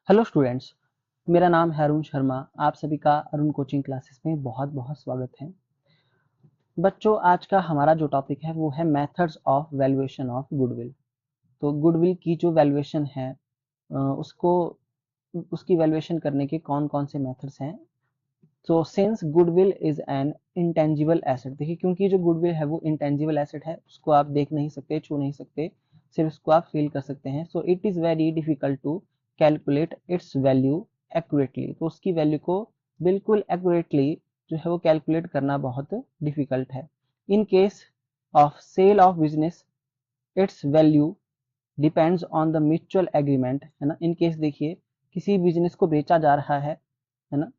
Hello students, मेरा नाम है अरुण शर्मा। आप सभी का अरुण कोचिंग क्लासेस में बहुत बहुत स्वागत है। बच्चों, आज का हमारा जो टॉपिक है वो है methods of valuation of goodwill. तो गुडविल की जो वैल्यूएशन है उसको उसकी वैल्यूएशन करने के कौन कौन से मेथड्स हैं। तो since goodwill is an intangible asset, देखिए क्योंकि जो गुडविल है वो इंटेंजिबल एसेट है, उसको आप देख नहीं सकते, छू नहीं सकते, सिर्फ उसको आप फील कर सकते हैं। So it is very difficult to calculate its value accurately. तो उसकी वैल्यू को बिल्कुल एक्यूरेटली जो है वो कैलकुलेट करना बहुत डिफिकल्ट है। In case of sale of business, its value depends on the mutual agreement, है ना। इन केस देखिए किसी बिजनेस को बेचा जा रहा है ना।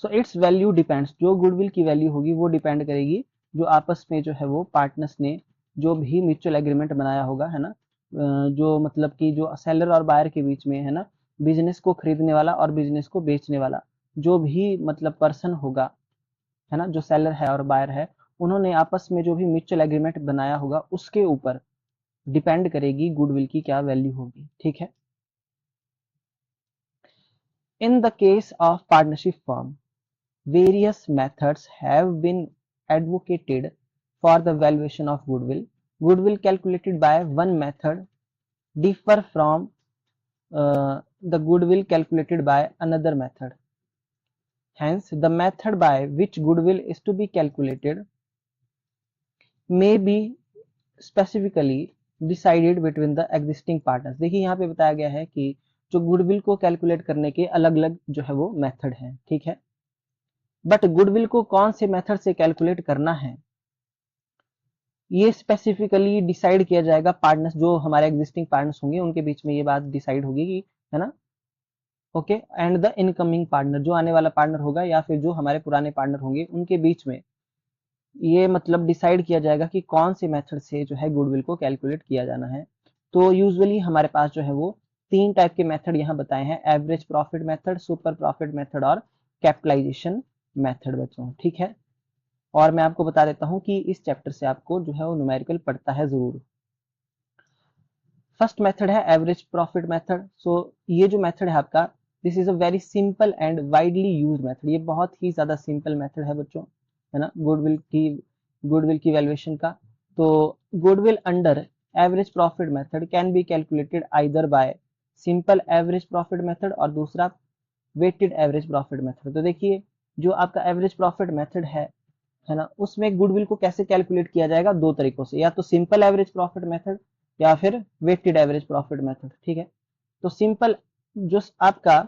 सो इट्स वैल्यू डिपेंड्स, जो गुडविल की वैल्यू होगी वो डिपेंड करेगी जो आपस में जो है वो पार्टनर्स ने जो भी म्यूचुअल एग्रीमेंट बनाया होगा, है ना। जो मतलब कि जो सेलर और बायर के बीच में, है ना, बिजनेस को खरीदने वाला और बिजनेस को बेचने वाला जो भी मतलब पर्सन होगा, है ना, जो सेलर है और बायर है, उन्होंने आपस में जो भी म्यूचुअल एग्रीमेंट बनाया होगा उसके ऊपर डिपेंड करेगी गुडविल की क्या वैल्यू होगी। ठीक है। In the case of partnership firm, various methods have been advocated for the valuation of goodwill. Goodwill calculated by one method differ from the goodwill calculated by another method. Hence, the method by which goodwill is to be calculated may be specifically decided between the existing partners। देखिए यहाँ पे बताया गया है कि जो goodwill को calculate करने के अलग अलग जो है वो मेथड है। ठीक है। बट गुडविल को कौन से मेथड से कैलकुलेट करना है ये स्पेसिफिकली डिसाइड किया जाएगा पार्टनर्स, जो हमारे एग्जिस्टिंग पार्टनर्स होंगे उनके बीच में ये बात डिसाइड होगी कि, है ना। Okay. And the incoming partner, जो आने वाला पार्टनर होगा या फिर जो हमारे पुराने पार्टनर होंगे उनके बीच में ये मतलब डिसाइड किया जाएगा कि कौन से मेथड से जो है गुडविल को कैलकुलेट किया जाना है। तो यूजुअली हमारे पास जो है वो तीन टाइप के मेथड यहाँ बताए हैं: average profit method, super profit method और कैपिटलाइजेशन मेथड बच्चों। ठीक है। और मैं आपको बता देता हूँ कि इस चैप्टर से आपको जो है वो न्यूमेरिकल पढ़ता है जरूर। फर्स्ट मेथड है एवरेज प्रॉफिट मेथड। सो ये जो मेथड है आपका, this is a very simple and widely use method. ये बहुत ही ज्यादा सिंपल मेथड है बच्चों, है ना, गुडविल की वैल्यूएशन का। तो goodwill under average profit method can be calculated either bye simple average profit method और दूसरा वेटेड एवरेज प्रॉफिट मेथड। तो देखिए जो आपका एवरेज प्रॉफिट मेथड है ना, उसमें गुडविल को कैसे कैलकुलेट किया जाएगा, दो तरीकों से, या तो सिंपल एवरेज प्रॉफिट मेथड या फिर वेटेड एवरेज प्रॉफिट मेथड। ठीक है। तो सिंपल, जो आपका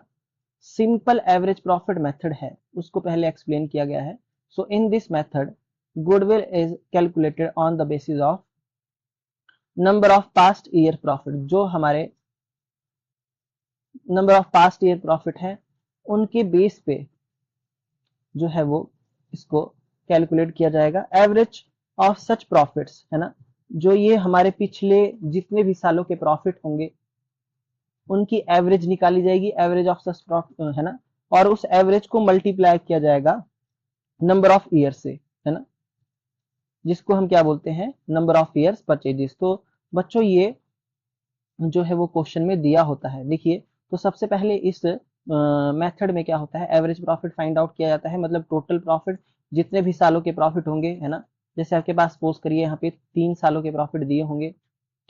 सिंपल एवरेज प्रॉफिट मेथड है उसको पहले एक्सप्लेन किया गया है। So in this method goodwill is calculated on the basis of number of past year profit. जो हमारे number of past year profit है उनके बेस पे जो है वो इसको कैलकुलेट किया जाएगा। एवरेज ऑफ सच प्रॉफिट्स, है ना, जो ये हमारे पिछले जितने भी सालों के प्रॉफिट होंगे उनकी एवरेज निकाली जाएगी, एवरेज ऑफ सच प्रॉफिट, है ना। और उस एवरेज को मल्टीप्लाई किया जाएगा नंबर ऑफ ईयर से, है ना, जिसको हम क्या बोलते हैं, नंबर ऑफ ईयर्स परचेजेस। तो बच्चों ये जो है वो क्वेश्चन में दिया होता है। देखिए तो सबसे पहले इस मेथड में क्या होता है, एवरेज प्रॉफिट फाइंड आउट किया जाता है, मतलब टोटल प्रॉफिट जितने भी सालों के प्रॉफिट होंगे, है ना। जैसे आपके पास सपोज करिए यहाँ पे 3 सालों के प्रॉफिट दिए होंगे।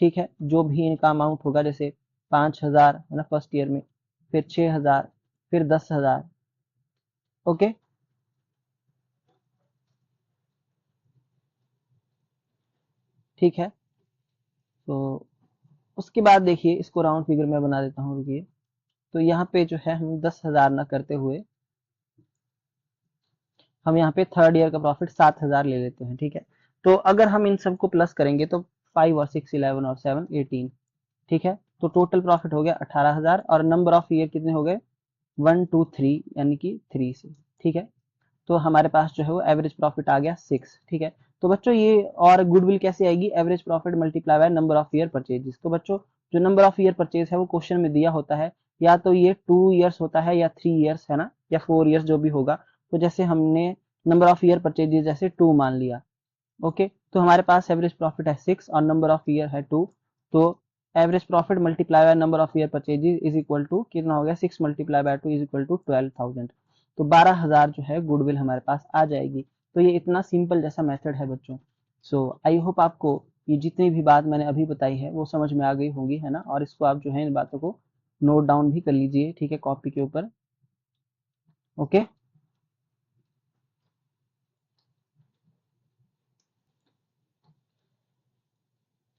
ठीक है। जो भी इनका अमाउंट होगा, जैसे 5,000 है ना फर्स्ट ईयर में, फिर 6,000, फिर 10,000। ओके। ठीक है। तो उसके बाद देखिए इसको राउंड फिगर में बना देता हूँ, रुकिए। तो यहाँ पे जो है हम 10,000 ना करते हुए हम यहाँ पे थर्ड ईयर का प्रॉफिट 7,000 ले लेते हैं। ठीक है। तो अगर हम इन सबको प्लस करेंगे तो 5 और 6 11 और 7 18। ठीक है। तो टोटल प्रॉफिट हो गया 18,000 और नंबर ऑफ ईयर कितने हो गए, 1 2 3, यानी कि 3 से। ठीक है। तो हमारे पास जो है वो एवरेज प्रॉफिट आ गया 6। ठीक है। तो बच्चों ये और गुडविल कैसे आएगी, average profit multiply by number of year purchases. तो बच्चों जो नंबर ऑफ ईयर परचेज है वो क्वेश्चन में दिया होता है, या तो ये 2 ईयर्स होता है या 3 ईयर्स, है ना, या 4 ईयर्स जो भी होगा। तो जैसे हमने नंबर ऑफ ईयर परचेजेस जैसे 2 मान लिया। ओके। तो हमारे पास एवरेज प्रॉफिट है 6 और नंबर ऑफ ईयर है 2। तो average profit multiply by number of year purchases is equal to कितना हो गया 6 multiply by 2 is equal to 12,000। तो 12,000 जो है गुडविल हमारे पास आ जाएगी। तो ये इतना सिंपल जैसा मेथड है बच्चों। सो आई होप आपको ये जितनी भी बात मैंने अभी बताई है वो समझ में आ गई होगी, है ना। और इसको आप जो है इन बातों को नोट डाउन भी कर लीजिए, ठीक है, कॉपी के ऊपर। ओके,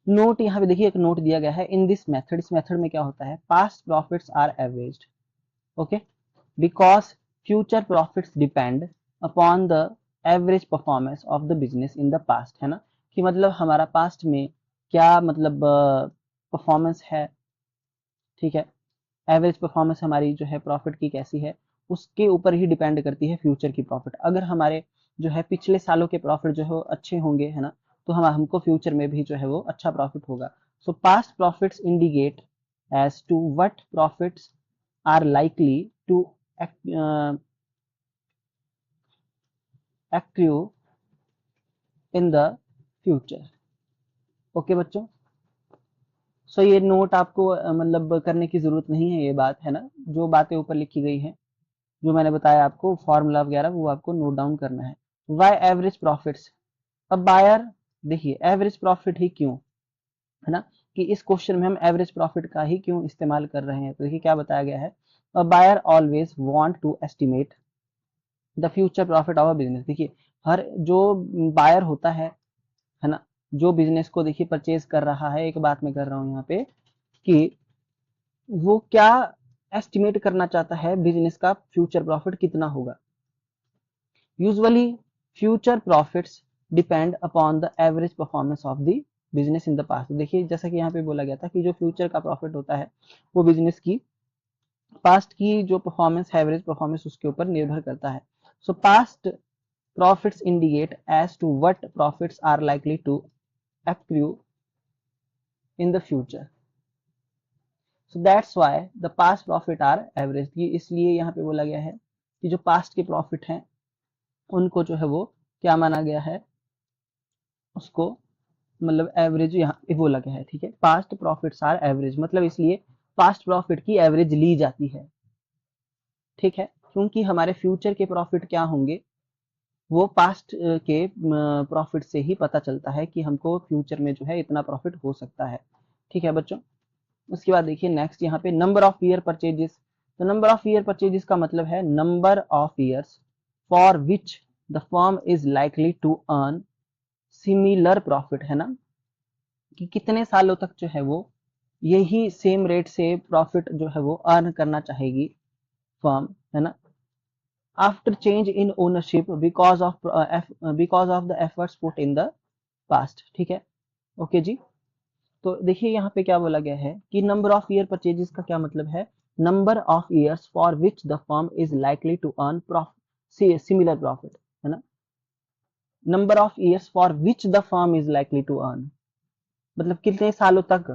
नोट यहाँ पे देखिए एक नोट दिया गया है इन दिस मेथड। इस मेथड में क्या होता है, past profits are averaged, okay, because future profits depend upon the average performance of the business in the past, है ना। कि मतलब हमारा पास्ट में क्या मतलब परफॉर्मेंस है, ठीक है, एवरेज परफॉर्मेंस हमारी जो है प्रॉफिट की कैसी है, उसके ऊपर ही डिपेंड करती है फ्यूचर की प्रॉफिट। अगर हमारे जो है पिछले सालों के प्रॉफिट जो है अच्छे होंगे, है ना, तो हमको फ्यूचर में भी जो है वो अच्छा प्रॉफिट होगा। So past profits indicate as to what profits are likely to accrue in the future. Okay बच्चों, सो ये नोट आपको मतलब करने की जरूरत नहीं है, ये बात है ना, जो बातें ऊपर लिखी गई है, जो मैंने बताया आपको फॉर्मूला वगैरह, वो आपको नोट डाउन करना है। वाई एवरेज प्रॉफिट्स, अब बायर देखिए एवरेज प्रॉफिट ही क्यों, है ना, कि इस क्वेश्चन में हम एवरेज प्रॉफिट का ही क्यों इस्तेमाल कर रहे हैं। तो देखिए क्या बताया गया है, a buyer always want to estimate the future profit of a business. देखिए हर जो बायर होता है ना, जो बिजनेस को देखिए परचेज कर रहा है, एक बात मैं कर रहा हूं यहाँ पे कि वो क्या एस्टिमेट करना चाहता है, बिजनेस का फ्यूचर प्रॉफिट कितना होगा। Usually future profits depend upon the average performance of the business in the past. देखिए जैसा कि यहाँ पे बोला गया था कि जो फ्यूचर का प्रॉफिट होता है वो बिजनेस की पास्ट की जो परफॉर्मेंस है, एवरेज परफॉर्मेंस, उसके ऊपर निर्भर करता है। So past profits indicate as to what profits are likely to accrue in the future, so that's why the past profit are average। ये इसलिए यहाँ पे बोला गया है कि जो पास्ट के प्रॉफिट हैं उनको जो है वो क्या माना गया है, उसको मतलब एवरेज यहाँ पे बोला गया है, ठीक है। पास्ट प्रॉफिट्स आर एवरेज मतलब इसलिए पास्ट प्रॉफिट की एवरेज ली जाती है, ठीक है, क्योंकि हमारे फ्यूचर के प्रॉफिट क्या होंगे वो पास्ट के प्रॉफिट से ही पता चलता है कि हमको फ्यूचर में जो है इतना प्रॉफिट हो सकता है, ठीक है बच्चों। उसके बाद देखिए नेक्स्ट यहाँ पे नंबर ऑफ ईयर परचेजेस। तो नंबर ऑफ ईयर परचेजेस का मतलब है number of years for which the firm is likely to earn similar profit, है ना, कि कितने सालों तक जो है वो यही सेम रेट से प्रॉफिट जो है वो अर्न करना चाहेगी फर्म, है ना, after change in ownership because of the efforts put in the past, ठीक है। ओके जी, तो देखिए यहाँ पे क्या बोला गया है कि नंबर ऑफ ईयर परचेजेस का क्या मतलब है, number of years for which the firm is likely to earn similar profit, है ना, number of years for which the firm is likely to earn मतलब कितने सालों तक,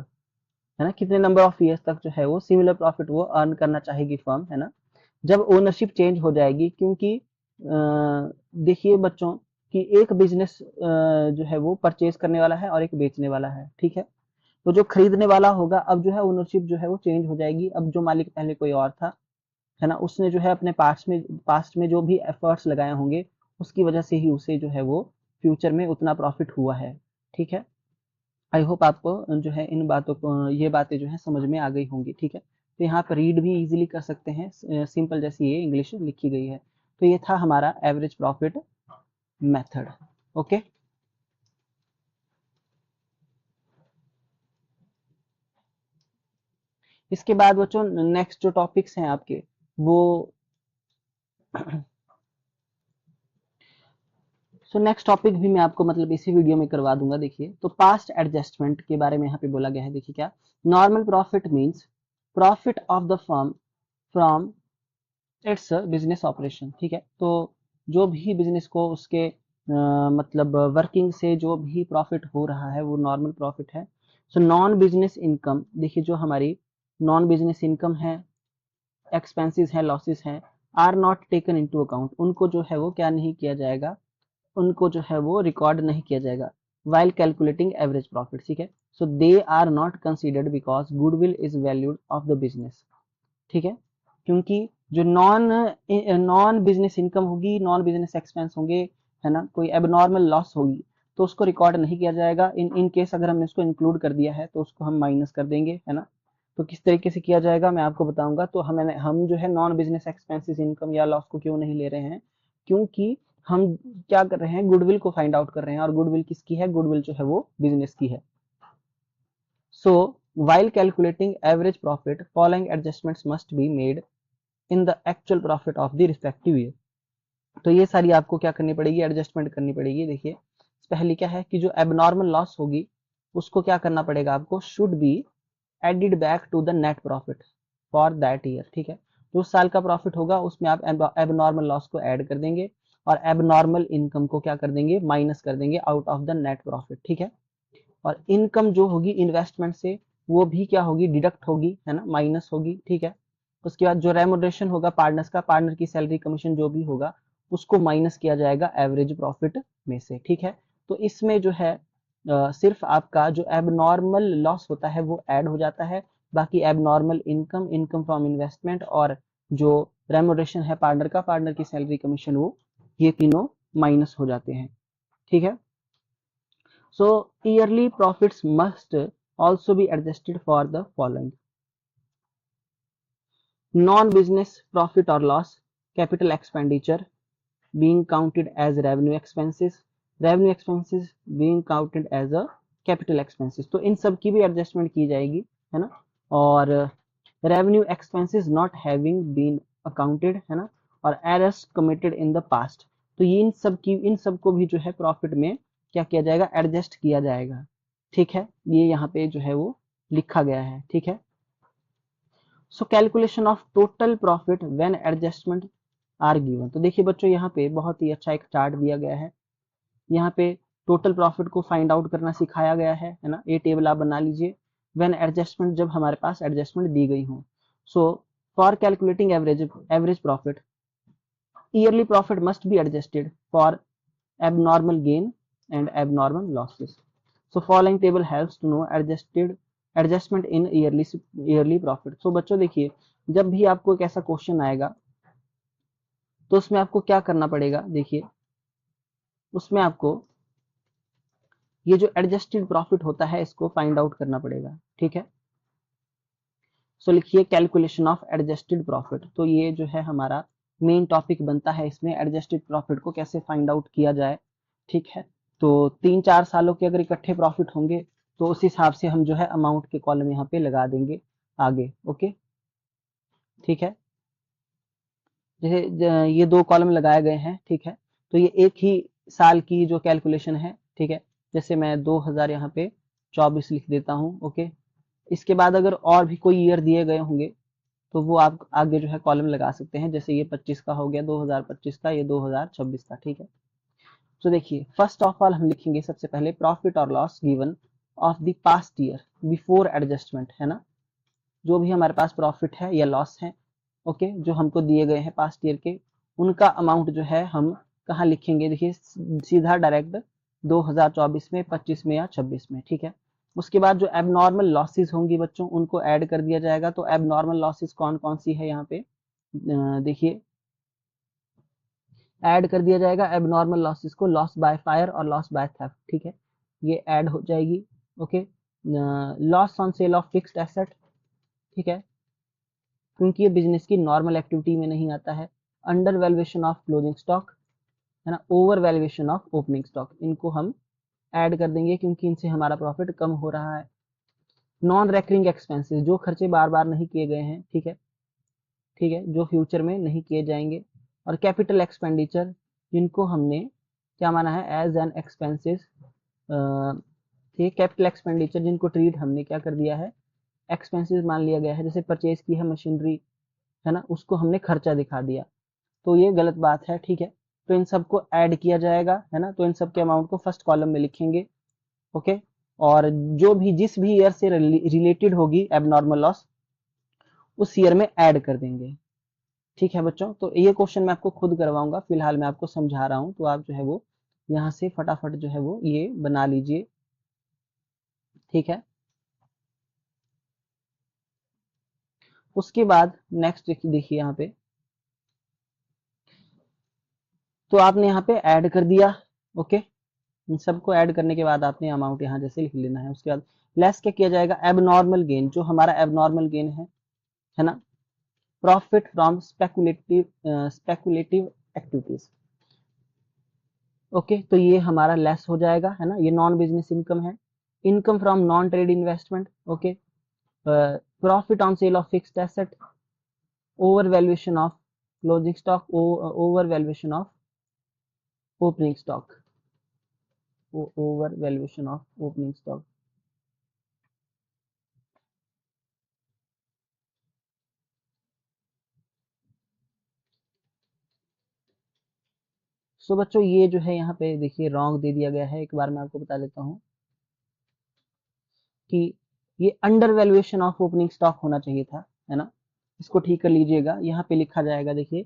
है ना, कितने नंबर ऑफ ईयर्स तक जो है वो सिमिलर प्रॉफिट वो अर्न करना चाहेगी फर्म, है ना, जब ओनरशिप चेंज हो जाएगी। क्योंकि देखिए बच्चों कि एक बिजनेस जो है वो परचेज करने वाला है और एक बेचने वाला है, ठीक है। तो जो खरीदने वाला होगा अब जो है ओनरशिप जो है वो चेंज हो जाएगी। अब जो मालिक पहले कोई और था, है ना, उसने जो है अपने पास्ट में जो भी एफर्ट्स लगाए होंगे उसकी वजह से ही उसे जो है वो फ्यूचर में उतना प्रॉफिट हुआ है, ठीक है। आई होप आपको जो है इन बातों को ये बातें जो है समझ में आ गई होंगी, ठीक है। तो यहाँ पर रीड भी इजीली कर सकते हैं, सिंपल जैसी ये इंग्लिश लिखी गई है। तो ये था हमारा एवरेज प्रॉफिट मेथड, ओके। इसके बाद बच्चों नेक्स्ट जो टॉपिक्स हैं आपके वो सो नेक्स्ट टॉपिक भी मैं आपको मतलब इसी वीडियो में करवा दूंगा। देखिए तो पास्ट एडजस्टमेंट के बारे में यहाँ पे बोला गया है। देखिए क्या, normal profit means profit of the firm from its business operation, ठीक है। तो जो भी बिजनेस को उसके मतलब वर्किंग से जो भी प्रॉफिट हो रहा है वो नॉर्मल प्रॉफिट है। सो नॉन बिजनेस इनकम, देखिए जो हमारी नॉन बिजनेस इनकम है, एक्सपेंसेस है, लॉसेस हैं, are not taken into account, उनको जो है वो क्या नहीं किया जाएगा, उनको जो है वो रिकॉर्ड नहीं किया जाएगा वाइल कैलकुलेटिंग एवरेज प्रॉफिट, ठीक है। So they are not considered because goodwill is valued of the business. ठीक है, क्योंकि जो नॉन बिजनेस इनकम होगी, नॉन बिजनेस एक्सपेंस होंगे, है ना, कोई एबनॉर्मल लॉस होगी तो उसको रिकॉर्ड नहीं किया जाएगा। इन केस अगर हमने उसको इंक्लूड कर दिया है तो उसको हम माइनस कर देंगे, है ना। तो किस तरीके से किया जाएगा मैं आपको बताऊंगा। तो हम जो है नॉन बिजनेस एक्सपेंसेस इनकम या लॉस को क्यों नहीं ले रहे हैं, क्योंकि हम क्या कर रहे हैं, गुडविल को फाइंड आउट कर रहे हैं, और गुडविल किसकी है, गुडविल जो है वो बिजनेस की है। सो while calculating average profit, following adjustments must be made in the actual profit of the respective year। तो ये सारी आपको क्या करनी पड़ेगी, एडजस्टमेंट करनी पड़ेगी। देखिए पहली क्या है कि जो एबनॉर्मल लॉस होगी उसको क्या करना पड़ेगा आपको, should be added back to the net profit for that year. ठीक है, जो उस साल का प्रॉफिट होगा उसमें आप एबनॉर्मल लॉस को ऐड कर देंगे और एबनॉर्मल इनकम को क्या कर देंगे, माइनस कर देंगे out of the net profit. ठीक है, और इनकम जो होगी इन्वेस्टमेंट से वो भी क्या होगी, डिडक्ट होगी, है ना, माइनस होगी। ठीक है, उसके बाद जो रेमुनरेशन होगा पार्टनर्स का, पार्टनर की सैलरी कमीशन जो भी होगा उसको माइनस किया जाएगा एवरेज प्रॉफिट में से। ठीक है, तो इसमें जो है सिर्फ आपका जो एबनॉर्मल लॉस होता है वो ऐड हो जाता है, बाकी abnormal income, income from investment और जो रेमुनरेशन है पार्टनर का, पार्टनर की सैलरी कमीशन, वो ये तीनों माइनस हो जाते हैं। ठीक है, so yearly profits must also be adjusted for the following: non-business profit or loss, capital expenditure being counted as revenue expenses being counted as a capital expenses। तो इन सब की भी एडजस्टमेंट की जाएगी, है ना। और revenue expenses not having been accounted, है ना, और errors committed in the past। तो ये इन सब को भी जो है प्रॉफिट में क्या किया जाएगा, एडजस्ट किया जाएगा। ठीक है, ये यहाँ पे जो है वो लिखा गया है। ठीक है, so calculation of total profit when adjustment are given. तो देखिए बच्चों यहाँ पे बहुत ही अच्छा एक चार्ट दिया गया है, यहाँ पे टोटल प्रॉफिट को फाइंड आउट करना सिखाया गया है ना। ये टेबल आप बना लीजिए व्हेन एडजस्टमेंट, जब हमारे पास एडजस्टमेंट दी गई हो। So for calculating average profit, yearly profit must be adjusted for abnormal gain and abnormal losses। So following table helps to know adjustment in yearly profit। So बच्चों देखिए जब भी आपको एक ऐसा क्वेश्चन आएगा तो उसमें आपको क्या करना पड़ेगा, देखिए उसमें आपको ये जो एडजस्टेड प्रॉफिट होता है इसको फाइंड आउट करना पड़ेगा। ठीक है, सो लिखिए कैलकुलेशन ऑफ एडजस्टेड प्रॉफिट। तो ये जो है हमारा मेन टॉपिक बनता है इसमें, एडजस्टेड प्रॉफिट को कैसे फाइंड आउट किया जाए। ठीक है, तो 3-4 सालों के अगर इकट्ठे प्रॉफिट होंगे तो उस हिसाब से हम जो है अमाउंट के कॉलम यहाँ पे लगा देंगे आगे। ओके, ठीक है, जैसे ये 2 कॉलम लगाए गए हैं। ठीक है, तो ये एक ही साल की जो कैलकुलेशन है। ठीक है, जैसे मैं 2000 यहाँ पे 24 लिख देता हूँ। ओके, इसके बाद अगर और भी कोई ईयर दिए गए होंगे तो वो आप आगे जो है कॉलम लगा सकते हैं, जैसे ये 25 का हो गया, 2025 का, ये 2026 का। ठीक है, तो देखिए फर्स्ट ऑफ ऑल हम लिखेंगे सबसे पहले प्रॉफिट और loss given of the past year before adjustment, है ना। जो भी हमारे पास प्रॉफिट है या लॉस है, ओके, जो हमको दिए गए हैं पास्ट ईयर के, उनका अमाउंट जो है हम कहाँ लिखेंगे, देखिए सीधा डायरेक्ट 2024 में, 25 में या 26 में। ठीक है, उसके बाद जो एबनॉर्मल लॉसेस होंगी बच्चों उनको ऐड कर दिया जाएगा। तो एबनॉर्मल लॉसेस कौन कौन सी है यहाँ पे देखिए ऐड कर दिया जाएगा एबनॉर्मल लॉसेस को, लॉस बाय फायर और लॉस बाय थेफ्ट। ठीक है, ये ऐड हो जाएगी। Okay, loss on sale of fixed asset, ठीक है, क्योंकि ये बिजनेस की नॉर्मल एक्टिविटी में नहीं आता है। Under valuation of closing stock, है ना, over valuation of opening stock, इनको हम ऐड कर देंगे क्योंकि इनसे हमारा प्रॉफिट कम हो रहा है। नॉन रेकरिंग एक्सपेंसेस, जो खर्चे बार बार नहीं किए गए हैं। ठीक है, ठीक है, जो फ्यूचर में नहीं किए जाएंगे। और कैपिटल एक्सपेंडिचर, जिनको हमने क्या माना है एज एन एक्सपेंसेस। ठीक है, कैपिटल एक्सपेंडिचर जिनको ट्रीट हमने क्या कर दिया है, एक्सपेंसेस मान लिया गया है। जैसे परचेज की है मशीनरी, है ना, उसको हमने खर्चा दिखा दिया, तो ये गलत बात है। ठीक है, तो इन सबको ऐड किया जाएगा, है ना। तो इन सब के अमाउंट को फर्स्ट कॉलम में लिखेंगे। ओके, और जो भी जिस भी ईयर से रिलेटेड होगी एबनॉर्मल लॉस उस ईयर में ऐड कर देंगे। ठीक है बच्चों, तो ये क्वेश्चन मैं आपको खुद करवाऊंगा, फिलहाल मैं आपको समझा रहा हूं, तो आप जो है वो यहाँ से फटाफट जो है वो ये बना लीजिए। ठीक है, उसके बाद नेक्स्ट देखिए यहाँ पे, तो आपने यहाँ पे ऐड कर दिया। ओके, इन सबको ऐड करने के बाद आपने अमाउंट यहाँ जैसे लिख लेना है। उसके बाद लेस क्या किया जाएगा, एबनॉर्मल गेन, जो हमारा एबनॉर्मल गेन है ना, profit from speculative activities. Okay, तो ये हमारा लेस हो जाएगा, है ना, ये नॉन बिजनेस इनकम है। Income from non trade investment, okay, profit on sale of fixed asset, over valuation of closing stock, over valuation of opening stock, over valuation of opening stock. So बच्चों ये जो है यहाँ पे देखिए wrong दे दिया गया है। एक बार मैं आपको बता देता हूँ कि ये under valuation of opening stock होना चाहिए था, है ना, इसको ठीक कर लीजिएगा। यहाँ पे लिखा जाएगा, देखिए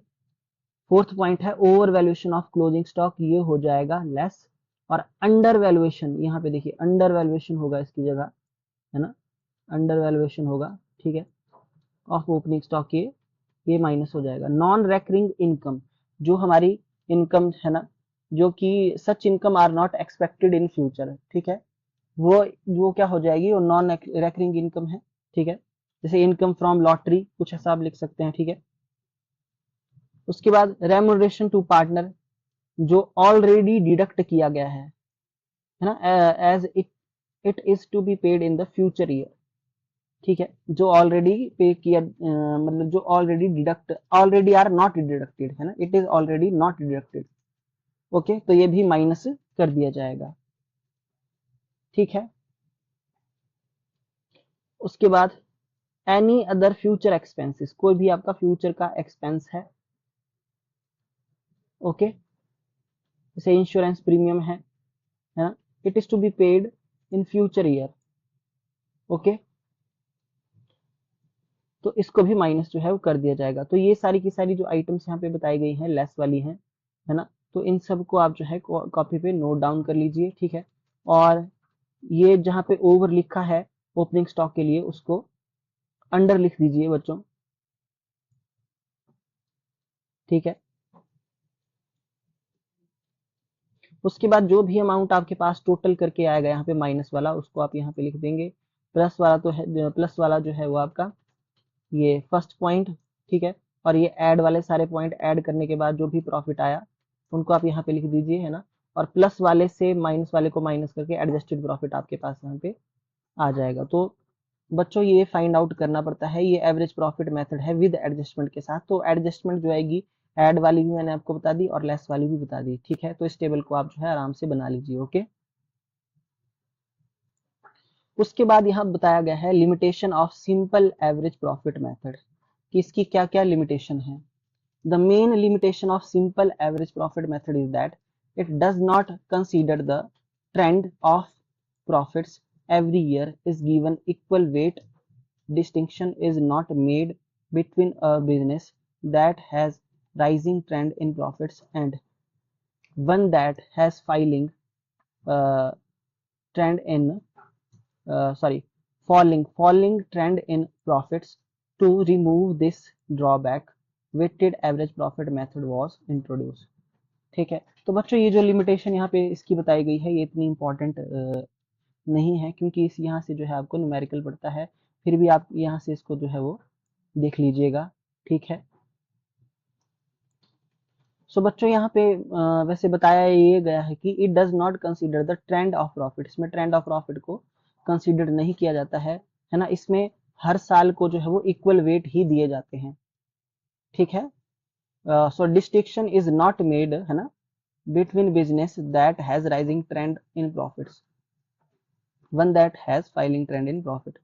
फोर्थ पॉइंट है over valuation of closing stock, ये हो जाएगा लेस। और अंडर वैल्यूएशन, यहाँ पे देखिए अंडर वैल्यूएशन होगा इसकी जगह, है ना, अंडर वैल्यूएशन होगा, ठीक है, ऑफ ओपनिंग स्टॉक, ये माइनस हो जाएगा। नॉन रेकरिंग इनकम, जो हमारी इनकम है ना, जो कि such income are not expected in future, ठीक है, वो क्या हो जाएगी, वो नॉन रेकरिंग इनकम है, ठीक है। जैसे इनकम फ्रॉम लॉटरी, कुछ ऐसा आप लिख सकते हैं, ठीक है। उसके बाद रेमुनरेशन टू पार्टनर, जो ऑलरेडी डिडक्ट किया गया है ना, as it is to be paid in the future year, ठीक है, जो ऑलरेडी पे किया, मतलब जो already deduct, already are not deducted, है ना, it is already not deducted. Okay, तो ये भी माइनस कर दिया जाएगा, ठीक है। उसके बाद एनी अदर फ्यूचर एक्सपेंसेस, कोई भी आपका फ्यूचर का एक्सपेंस है, ओके, जैसे इंश्योरेंस प्रीमियम है ना, it is to be paid in future year, okay, तो इसको भी माइनस जो है वो कर दिया जाएगा। तो ये सारी की सारी जो आइटम्स यहाँ पे बताई गई हैं लेस वाली हैं, है ना, तो इन सब को आप जो है कॉपी पे नोट डाउन कर लीजिए, ठीक है। और ये जहाँ पे ओवर लिखा है ओपनिंग स्टॉक के लिए, उसको अंडर लिख दीजिए बच्चों, ठीक है। उसके बाद जो भी अमाउंट आपके पास टोटल करके आएगा यहाँ पे माइनस वाला, उसको आप यहाँ पे लिख देंगे। प्लस वाला तो है, प्लस वाला जो है वो आपका ये फर्स्ट पॉइंट, ठीक है। और ये ऐड वाले सारे पॉइंट ऐड करने के बाद जो भी प्रॉफिट आया उनको आप यहाँ पे लिख दीजिए, है ना। और प्लस वाले से माइनस वाले को माइनस करके एडजस्टेड प्रॉफिट आपके पास यहाँ पे आ जाएगा। तो बच्चों ये फाइंड आउट करना पड़ता है, ये एवरेज प्रॉफिट मेथड है विद एडजस्टमेंट के साथ। तो एडजस्टमेंट जो आएगी, ऐड वाली भी मैंने आपको बता दी और लेस वाली भी बता दी, ठीक है। तो इस टेबल को आप जो है आराम से बना लीजिए, ओके। उसके बाद यहाँ बताया गया है limitation of simple average profit method, कि इसकी क्या क्या लिमिटेशन है। The main limitation of simple average profit method is that it does not consider the trend of profits every year is given equal weight. Distinction is not made between a business that has rising trend in profits and one that has uh, trend in sorry falling trend in profits. To remove this drawback, weighted average profit method was introduced, ठीक है। तो बच्चों ये जो limitation यहाँ पे इसकी बताई गई है, ये इतनी इंपॉर्टेंट नहीं है, क्योंकि इस यहाँ से जो है आपको न्यूमेरिकल पड़ता है। फिर भी आप यहाँ से इसको जो है वो देख लीजिएगा, ठीक है। सो बच्चों यहाँ पे वैसे बताया ये गया है कि it does not consider the trend of profit, इसमें ट्रेंड ऑफ प्रॉफिट को कंसीडर नहीं किया जाता है ना। इसमें हर साल को जो है वो इक्वल वेट ही दिए जाते हैं, ठीक है। सो डिस्टिंक्शन इज नॉट मेड, है ना, between business that has rising trend in profits, one that has falling trend in profit।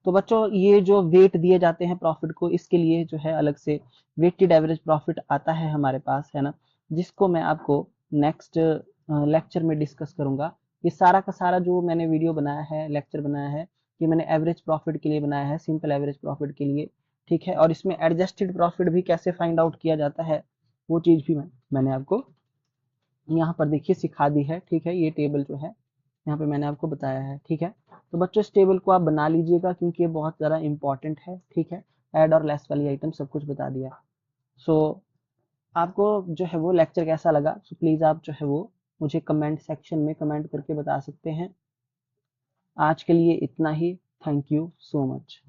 तो बच्चों ये जो वेट दिए जाते हैं प्रॉफिट को, इसके लिए जो है अलग से वेटेड एवरेज प्रॉफिट आता है हमारे पास, है ना, जिसको मैं आपको नेक्स्ट लेक्चर में डिस्कस करूंगा। ये सारा का सारा जो मैंने वीडियो बनाया है, लेक्चर बनाया है, ये मैंने एवरेज प्रॉफिट के लिए बनाया है, सिंपल एवरेज प्रॉफिट के लिए, ठीक है। और इसमें एडजस्टेड प्रॉफिट भी कैसे फाइंड आउट किया जाता है वो चीज भी मैंने आपको यहाँ पर देखिए सिखा दी है, ठीक है। ये टेबल जो है यहाँ पे मैंने आपको बताया है, ठीक है। तो बच्चों इस टेबल को आप बना लीजिएगा, क्योंकि ये बहुत ज़्यादा इंपॉर्टेंट है, ठीक है। ऐड और लेस वाली आइटम सब कुछ बता दिया। सो आपको जो है वो लेक्चर कैसा लगा, सो प्लीज़ आप जो है वो मुझे कमेंट सेक्शन में कमेंट करके बता सकते हैं। आज के लिए इतना ही। Thank you so much.